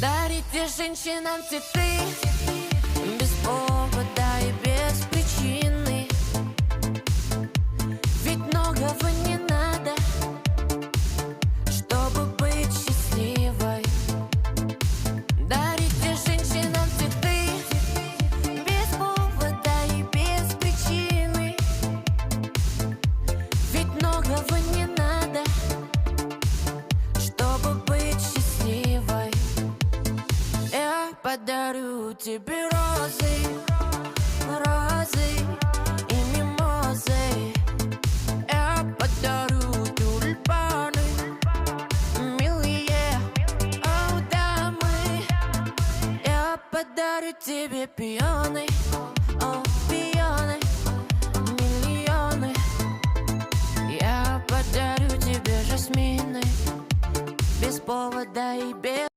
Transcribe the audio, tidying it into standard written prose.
Дарите женщинам цветы без повода и без причины. Ведь многого не надо, чтобы быть счастливой. Дарите женщинам цветы без повода и без причины. Ведь многого не надо, чтобы быть счастливой. Я подарю тебе розы, розы и мимозы. Я подарю тюльпаны, милые, о, дамы. Я подарю тебе пионы, о, пионы, миллионы. Я подарю тебе жасмины без повода и без